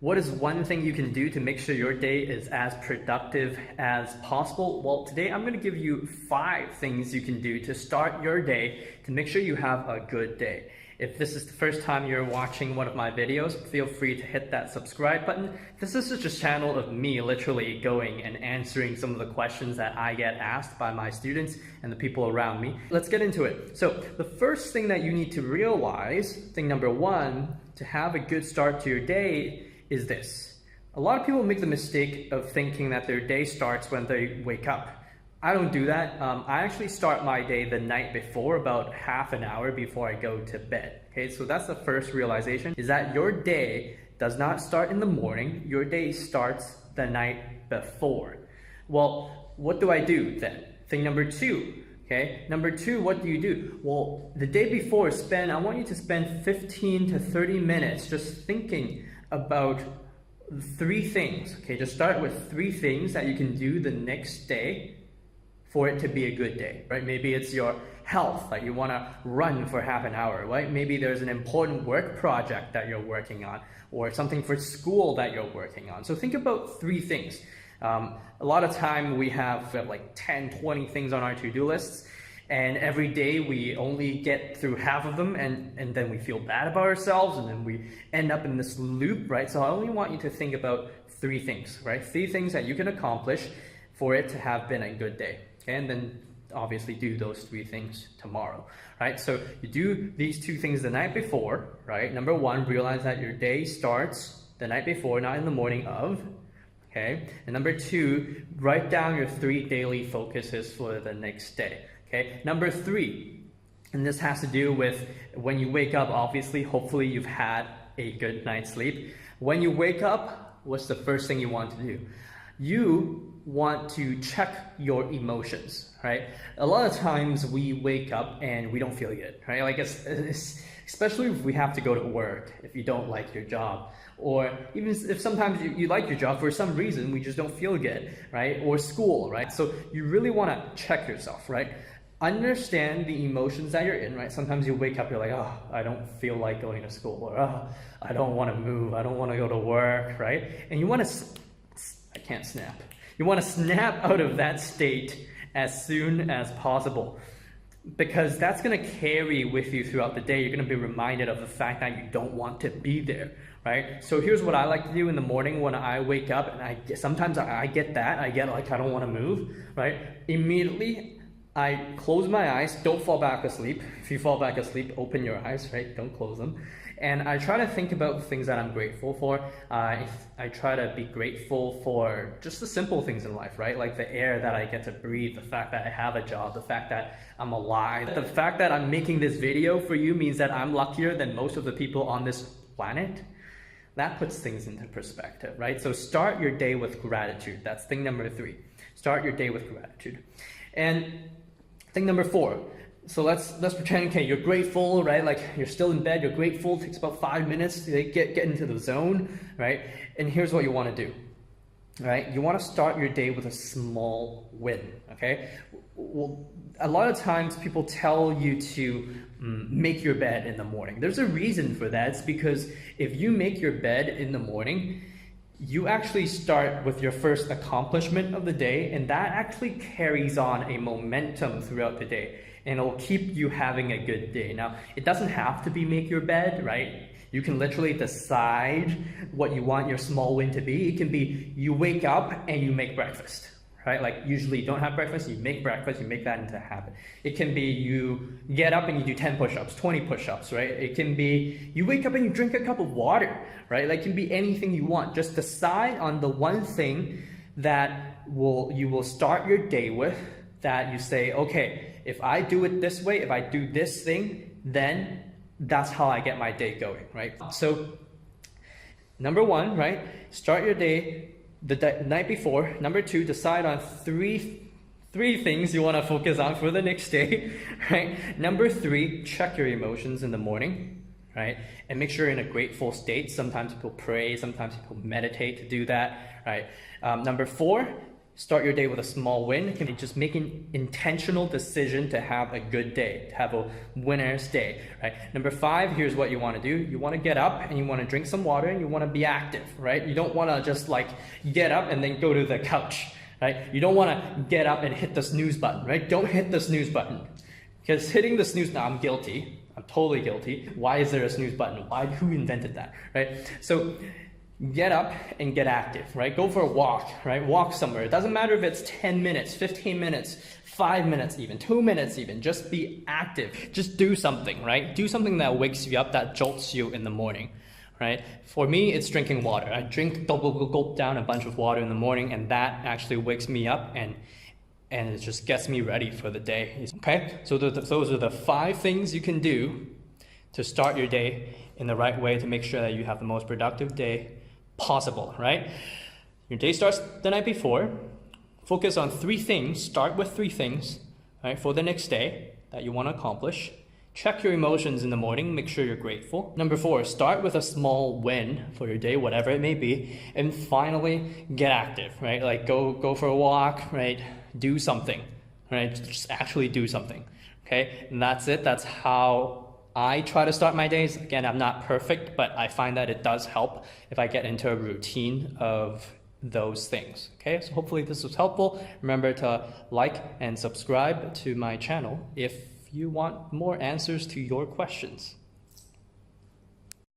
What is one thing you can do to make sure your day is as productive as possible? Well, today I'm going to give you 5 things you can do to start your day to make sure you have a good day. If this is the first time you're watching one of my videos, feel free to hit that subscribe button. This is just a channel of me literally going and answering some of the questions that I get asked by my students and the people around me. Let's get into it. So the first thing that you need to realize, thing number 1, to have a good start to your day is this. A lot of people make the mistake of thinking that their day starts when they wake up. I don't do that. I actually start my day the night before, about half an hour before I go to bed. Okay, so that's the first realization, is that your day does not start in the morning. Your day starts the night before. Well, what do I do then? Thing number 2. Okay, number 2, what do you do? Well, the day before, I want you to spend 15 to 30 minutes just thinking about 3 things. Okay, just start with 3 things that you can do the next day for it to be a good day, right? Maybe it's your health, like you want to run for half an hour, right? Maybe there's an important work project that you're working on, or something for school that you're working on. So think about 3 things. A lot of time we have like 10, 20 things on our to-do lists, and every day we only get through half of them, and then we feel bad about ourselves, and then we end up in this loop, right? So I only want you to think about 3 things, right? 3 things that you can accomplish for it to have been a good day. Okay? And then obviously do those 3 things tomorrow, right? So you do these 2 things the night before, right? Number 1, realize that your day starts the night before, not in the morning of. Okay? And number 2, write down your 3 daily focuses for the next day. Okay, number 3, and this has to do with when you wake up, obviously, hopefully you've had a good night's sleep. When you wake up, what's the first thing you want to do? You want to check your emotions, right? A lot of times we wake up and we don't feel good, right? Like especially if we have to go to work, if you don't like your job, or even if sometimes you like your job, for some reason we just don't feel good, right? Or school, right? So you really want to check yourself, right? Understand the emotions that you're in, right? Sometimes you wake up, you're like, oh, I don't feel like going to school, or oh, I don't want to move, I don't want to go to work, right? And you want to, I can't snap. You want to snap out of that state as soon as possible, because that's going to carry with you throughout the day. You're going to be reminded of the fact that you don't want to be there, right? So here's what I like to do in the morning when I wake up, and sometimes I get that, I get like I don't want to move, right? Immediately, I close my eyes, don't fall back asleep. If you fall back asleep, open your eyes, right? Don't close them. And I try to think about the things that I'm grateful for. I try to be grateful for just the simple things in life, right? Like the air that I get to breathe, the fact that I have a job, the fact that I'm alive. The fact that I'm making this video for you means that I'm luckier than most of the people on this planet. That puts things into perspective, right? So start your day with gratitude. That's thing number 3. Start your day with gratitude. And thing number 4, so let's pretend, okay, you're grateful, right? Like you're still in bed, you're grateful, it takes about 5 minutes to get into the zone, right? And here's what you want to do, right? You want to start your day with a small win, okay? Well, a lot of times people tell you to make your bed in the morning. There's a reason for that. It's because if you make your bed in the morning, you actually start with your first accomplishment of the day, and that actually carries on a momentum throughout the day, and it'll keep you having a good day. Now, it doesn't have to be make your bed, right? You can literally decide what you want your small win to be. It can be you wake up and you make breakfast, right? Like usually you don't have breakfast, you make breakfast, you make that into a habit. It can be you get up and you do 10 push-ups, 20 push-ups, right? It can be you wake up and you drink a cup of water, right? Like it can be anything you want. Just decide on the one thing that you will start your day with, that you say, okay, if I do it this way, if I do this thing, then that's how I get my day going, right? So number 1, right? Start your day the night before. Number 2, decide on three things you want to focus on for the next day, right? Number 3, check your emotions in the morning, right? And make sure you're in a grateful state. Sometimes people pray, sometimes people meditate to do that, right? Number 4, Start your day with a small win. And just make an intentional decision to have a good day, to have a winner's day, right? Number 5, here's what you want to do. You want to get up and you want to drink some water and you want to be active, right? You don't want to just like get up and then go to the couch, right? You don't want to get up and hit the snooze button, right? Don't hit the snooze button, because hitting the snooze, now I'm guilty. I'm totally guilty. Why is there a snooze button? Who invented that, right? So get up and get active, right? Go for a walk, right? Walk somewhere. It doesn't matter if it's 10 minutes, 15 minutes, 5 minutes even, 2 minutes even. Just be active. Just do something, right? Do something that wakes you up, that jolts you in the morning, right? For me, it's drinking water. I gulp down a bunch of water in the morning, and that actually wakes me up and it just gets me ready for the day, okay? So those are the 5 things you can do to start your day in the right way to make sure that you have the most productive day possible, right? Your day starts the night before. Focus on 3 things. Start with 3 things, right, for the next day that you want to accomplish. Check your emotions in the morning. Make sure you're grateful. Number 4, start with a small win for your day, whatever it may be. And finally, get active, right? Like go for a walk, right? Do something, right? Just actually do something, okay? And that's it. That's how I try to start my days. Again, I'm not perfect, but I find that it does help if I get into a routine of those things. Okay, so hopefully this was helpful. Remember to like and subscribe to my channel if you want more answers to your questions.